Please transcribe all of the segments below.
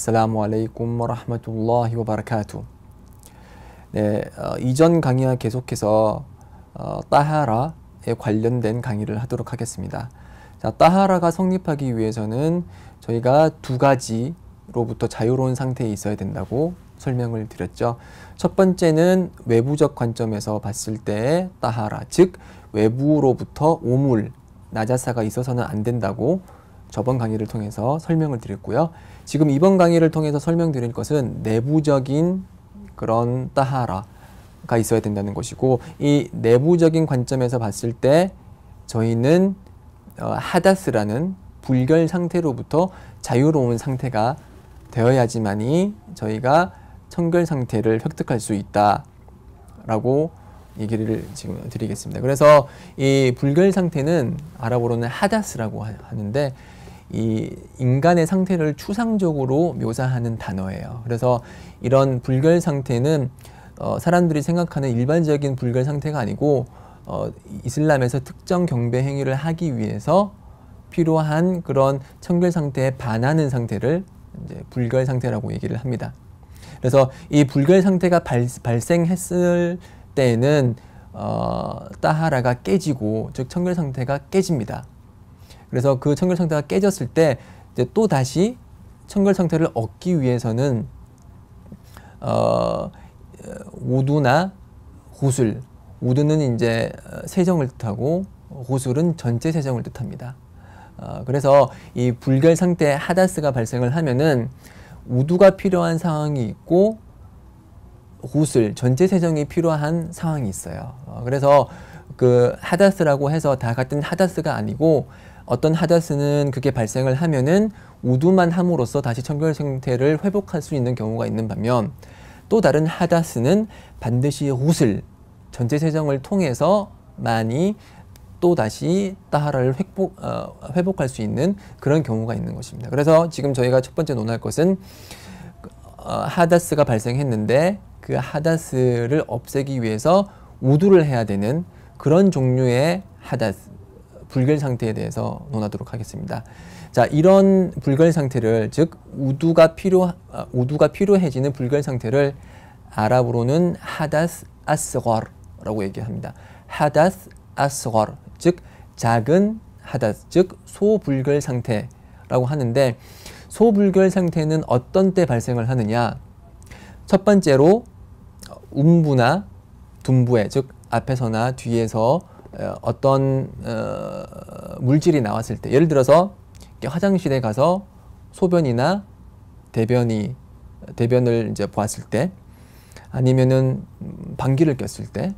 아스살라무 알라이쿰 와라흐마툴라히 와바라카투. 네, 이전 강의와 계속해서 따하라에 관련된 강의를 하도록 하겠습니다. 자, 따하라가 성립하기 위해서는 저희가 두 가지로부터 자유로운 상태에 있어야 된다고 설명을 드렸죠. 첫 번째는 외부적 관점에서 봤을 때의 따하라, 즉 외부로부터 오물, 나자사가 있어서는 안 된다고 저번 강의를 통해서 설명을 드렸고요. 지금 이번 강의를 통해서 설명드릴 것은 내부적인 그런 따하라가 있어야 된다는 것이고, 이 내부적인 관점에서 봤을 때 저희는 하다스라는 불결 상태로부터 자유로운 상태가 되어야지만이 저희가 청결 상태를 획득할 수 있다라고 얘기를 지금 드리겠습니다. 그래서 이 불결 상태는 아랍어로는 하다스라고 하는데, 이 인간의 상태를 추상적으로 묘사하는 단어예요. 그래서 이런 불결 상태는 사람들이 생각하는 일반적인 불결 상태가 아니고 이슬람에서 특정 경배 행위를 하기 위해서 필요한 그런 청결 상태에 반하는 상태를 이제 불결 상태라고 얘기를 합니다. 그래서 이 불결 상태가 발생했을 때에는 따하라가 깨지고, 즉 청결 상태가 깨집니다. 그래서 그 청결 상태가 깨졌을 때 이제 또 다시 청결 상태를 얻기 위해서는 우두나 구슬, 우두는 이제 세정을 뜻하고 구슬은 전체 세정을 뜻합니다. 그래서 이 불결 상태 하다스가 발생을 하면은 우두가 필요한 상황이 있고 구슬, 전체 세정이 필요한 상황이 있어요. 그래서 그 하다스라고 해서 다 같은 하다스가 아니고, 어떤 하다스는 그게 발생을 하면은 우두만 함으로써 다시 청결 상태를 회복할 수 있는 경우가 있는 반면, 또 다른 하다스는 반드시 구슬, 전체 세정을 통해서만이 또 다시 따하라를 회복할 수 있는 그런 경우가 있는 것입니다. 그래서 지금 저희가 첫 번째 논할 것은 하다스가 발생했는데 그 하다스를 없애기 위해서 우두를 해야 되는 그런 종류의 하다스, 불결 상태에 대해서 논하도록 하겠습니다. 자, 이런 불결 상태를, 즉 우두가 필요해지는 불결 상태를 아랍어로는 하다스 아스거르라고 얘기합니다. 하다스 아스거르, 즉 작은 하다스, 즉 소불결 상태라고 하는데, 소불결 상태는 어떤 때 발생을 하느냐? 첫 번째로 움부나 둔부에, 즉 앞에서나 뒤에서 어떤 물질이 나왔을 때, 예를 들어서 화장실에 가서 소변이나 대변을 이제 보았을 때, 아니면은 방귀를 꼈을 때,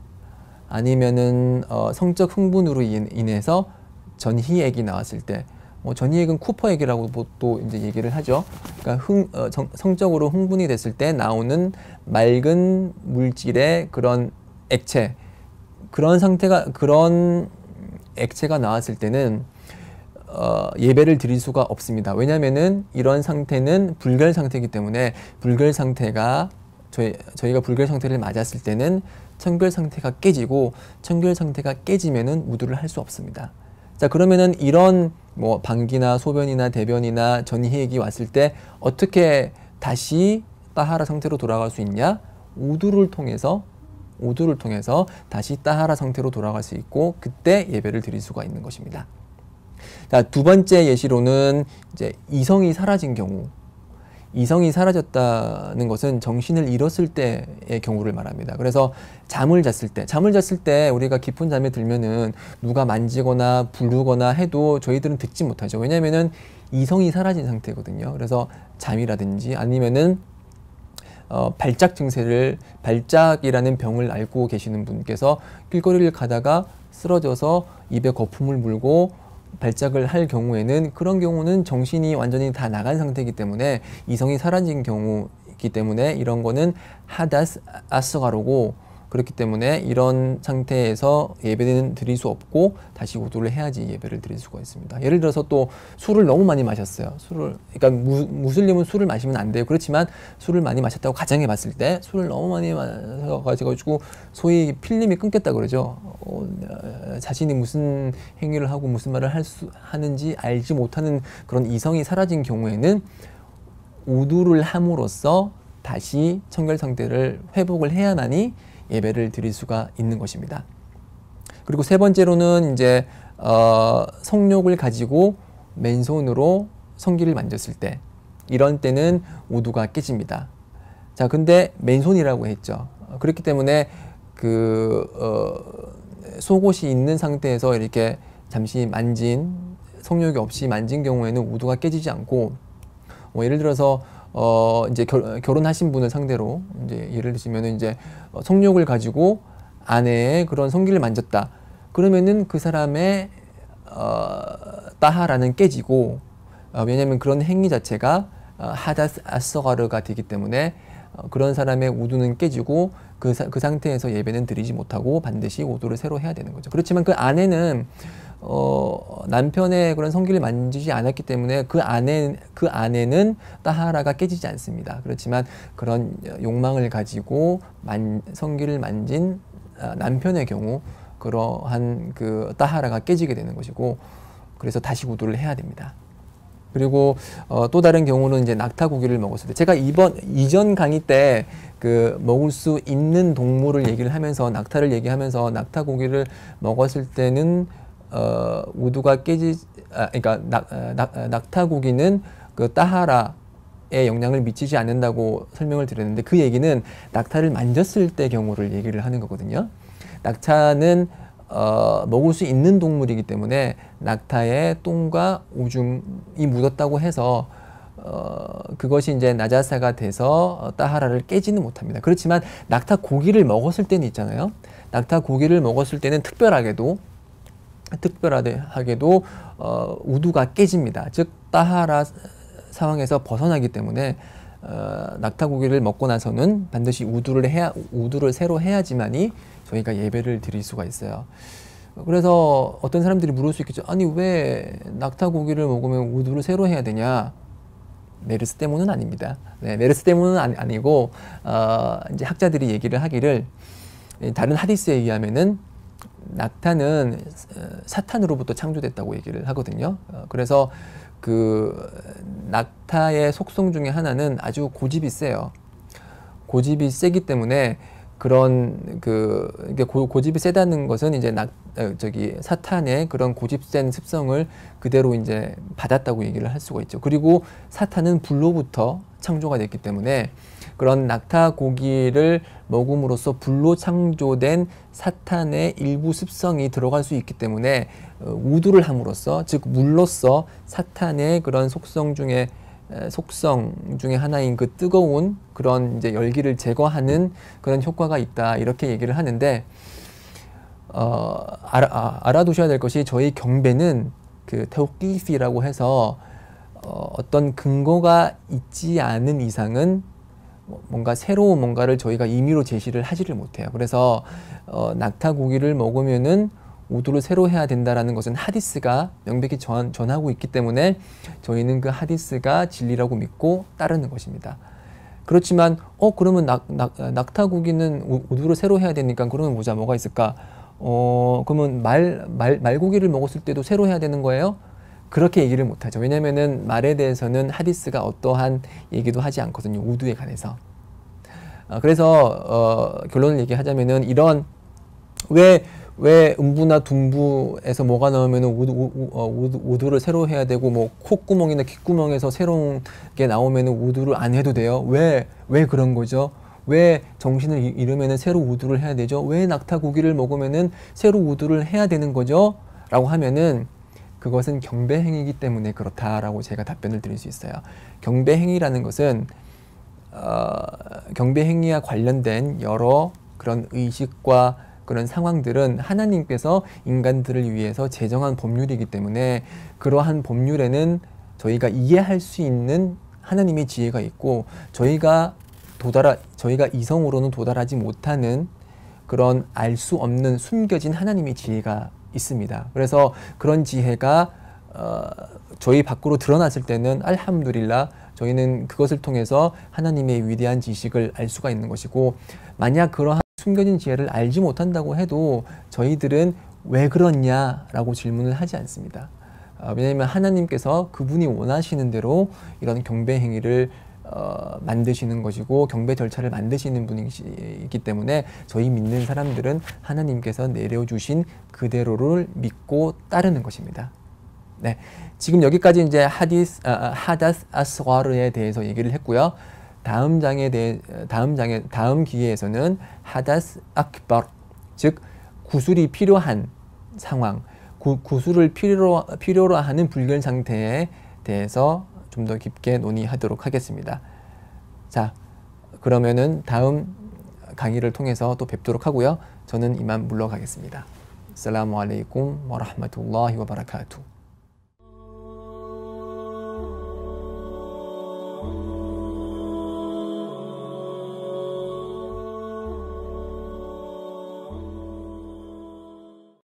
아니면은 성적 흥분으로 인해서 전희액이 나왔을 때, 전희액은 쿠퍼액이라고 또 이제 얘기를 하죠. 그러니까 성적으로 흥분이 됐을 때 나오는 맑은 물질의 그런 액체, 그런 액체가 나왔을 때는 예배를 드릴 수가 없습니다. 왜냐하면은 이런 상태는 불결 상태이기 때문에, 불결 상태가 저희가 불결 상태를 맞았을 때는 청결 상태가 깨지고, 청결 상태가 깨지면은 우두를 할 수 없습니다. 자, 그러면은 이런 뭐 방귀나 소변이나 대변이나 전희액이 왔을 때 어떻게 다시 따하라 상태로 돌아갈 수 있냐? 우두를 통해서 다시 따하라 상태로 돌아갈 수 있고, 그때 예배를 드릴 수가 있는 것입니다. 자, 두 번째 예시로는 이제 이성이 사라진 경우. 이성이 사라졌다는 것은 정신을 잃었을 때의 경우를 말합니다. 그래서 잠을 잤을 때 우리가 깊은 잠에 들면은 누가 만지거나 부르거나 해도 저희들은 듣지 못하죠. 왜냐하면은 이성이 사라진 상태거든요. 그래서 잠이라든지 아니면은 발작 증세를, 발작이라는 병을 앓고 계시는 분께서 길거리를 가다가 쓰러져서 입에 거품을 물고 발작을 할 경우에는, 그런 경우는 정신이 완전히 다 나간 상태이기 때문에, 이성이 사라진 경우이기 때문에 이런 거는 하다스 아스가르고, 그렇기 때문에 이런 상태에서 예배는 드릴 수 없고 다시 우두를 해야지 예배를 드릴 수가 있습니다. 예를 들어서 또 술을 너무 많이 마셨어요. 그러니까 무슬림은 술을 마시면 안 돼요. 그렇지만 술을 많이 마셨다고 가정해 봤을 때, 술을 너무 많이 마셔가지고 소위 필름이 끊겼다 그러죠. 자신이 무슨 행위를 하고 무슨 말을 하는지 알지 못하는 그런 이성이 사라진 경우에는 우두를 함으로써 다시 청결 상태를 회복을 해야만이 예배를 드릴 수가 있는 것입니다. 그리고 세 번째로는 이제 성욕을 가지고 맨손으로 성기를 만졌을 때, 이런 때는 우두가 깨집니다. 자, 근데 맨손이라고 했죠. 그렇기 때문에 속옷이 있는 상태에서 이렇게 잠시 만진, 성욕이 없이 만진 경우에는 우두가 깨지지 않고, 예를 들어서 이제 결혼하신 분을 상대로 이제 예를 드시면은 이제 성욕을 가지고 아내의 그런 성기를 만졌다. 그러면은 그 사람의 따하라는 깨지고, 왜냐하면 그런 행위 자체가 하다스 아서가르가 되기 때문에 그런 사람의 우두는 깨지고 그 상태에서 예배는 드리지 못하고 반드시 우두를 새로 해야 되는 거죠. 그렇지만 그 아내는 남편의 그런 성기를 만지지 않았기 때문에 그 아내는 따하라가 깨지지 않습니다. 그렇지만 그런 욕망을 가지고 성기를 만진 남편의 경우 그러한 그 따하라가 깨지게 되는 것이고, 그래서 다시 우두를 해야 됩니다. 그리고 또 다른 경우는 이제 낙타고기를 먹었을 때, 제가 이전 강의 때 그 먹을 수 있는 동물을 얘기를 하면서 낙타를 얘기하면서 낙타고기를 먹었을 때는 우두가 그러니까 낙타고기는 그 따하라에 영향을 미치지 않는다고 설명을 드렸는데, 그 얘기는 낙타를 만졌을 때 경우를 얘기를 하는 거거든요. 낙타는 먹을 수 있는 동물이기 때문에 낙타의 똥과 오줌이 묻었다고 해서 그것이 이제 나자사가 돼서 따하라를 깨지는 못합니다. 그렇지만 낙타 고기를 먹었을 때는 있잖아요. 낙타 고기를 먹었을 때는 특별하게도 우두가 깨집니다. 즉 따하라 상황에서 벗어나기 때문에 낙타 고기를 먹고 나서는 반드시 우두를 새로 해야지만이 저희가 예배를 드릴 수가 있어요. 그래서 어떤 사람들이 물을 수 있겠죠. 아니, 왜 낙타 고기를 먹으면 우두를 새로 해야 되냐? 메르스 때문은 아닙니다. 네, 메르스 때문은 아니고 이제 학자들이 얘기를 하기를, 다른 하디스에 의하면은 낙타는 사탄으로부터 창조됐다고 얘기를 하거든요. 그래서 그 낙타의 속성 중에 하나는 아주 고집이 세요. 고집이 세기 때문에 그런 고집이 세다는 것은 이제 사탄의 그런 고집센 습성을 그대로 이제 받았다고 얘기를 할 수가 있죠. 그리고 사탄은 불로부터 창조가 됐기 때문에 그런 낙타 고기를 먹음으로써 불로 창조된 사탄의 일부 습성이 들어갈 수 있기 때문에 우두를 함으로써, 즉 물로써 사탄의 그런 속성 중에 하나인 그 뜨거운 그런 이제 열기를 제거하는 그런 효과가 있다, 이렇게 얘기를 하는데, 알아두셔야 될 것이, 저희 경배는 그 테오키피라고 해서 어떤 근거가 있지 않은 이상은 뭔가 새로운 뭔가를 저희가 임의로 제시를 하지를 못해요. 그래서 낙타 고기를 먹으면은 우두를 새로 해야 된다라는 것은 하디스가 명백히 전하고 있기 때문에 저희는 그 하디스가 진리라고 믿고 따르는 것입니다. 그렇지만 그러면 낙타 고기는 우두를 새로 해야 되니까 그러면 뭐가 있을까? 그러면 말고기를 먹었을 때도 새로 해야 되는 거예요? 그렇게 얘기를 못하죠. 왜냐면은 말에 대해서는 하디스가 어떠한 얘기도 하지 않거든요. 우두에 관해서. 그래서 결론을 얘기하자면은 이런 왜 음부나 둔부에서 뭐가 나오면 우두를 새로 해야 되고, 뭐 콧구멍이나 귓구멍에서 새로운 게 나오면 우두를 안 해도 돼요? 왜 그런 거죠? 왜 정신을 잃으면 새로 우두를 해야 되죠? 왜 낙타 고기를 먹으면 새로 우두를 해야 되는 거죠? 라고 하면은 그것은 경배행위이기 때문에 그렇다라고 제가 답변을 드릴 수 있어요. 경배행위라는 것은 경배행위와 관련된 여러 그런 의식과 그런 상황들은 하나님께서 인간들을 위해서 제정한 법률이기 때문에 그러한 법률에는 저희가 이해할 수 있는 하나님의 지혜가 있고, 저희가 이성으로는 도달하지 못하는 그런 알 수 없는 숨겨진 하나님의 지혜가 있습니다. 그래서 그런 지혜가 저희 밖으로 드러났을 때는 알함두릴라, 저희는 그것을 통해서 하나님의 위대한 지식을 알 수가 있는 것이고, 만약 그러한 숨겨진 지혜를 알지 못한다고 해도 저희들은 왜 그렇냐라고 질문을 하지 않습니다. 왜냐하면 하나님께서 그분이 원하시는 대로 이런 경배 행위를 만드시는 것이고 경배 절차를 만드시는 분이기 때문에 저희 믿는 사람들은 하나님께서 내려주신 그대로를 믿고 따르는 것입니다. 네, 지금 여기까지 이제 하다스 아스가르에 대해서 얘기를 했고요. 다음 기회에서는 하다스 악bar, 즉 구술이 필요한 상황, 구술을 필요로 하는 불결 상태에 대해서 좀 더 깊게 논의하도록 하겠습니다. 자, 그러면은 다음 강의를 통해서 또 뵙도록 하고요. 저는 이만 물러가겠습니다. 아살라무 알aikum 와 라흐마투lla히 와 바라카투.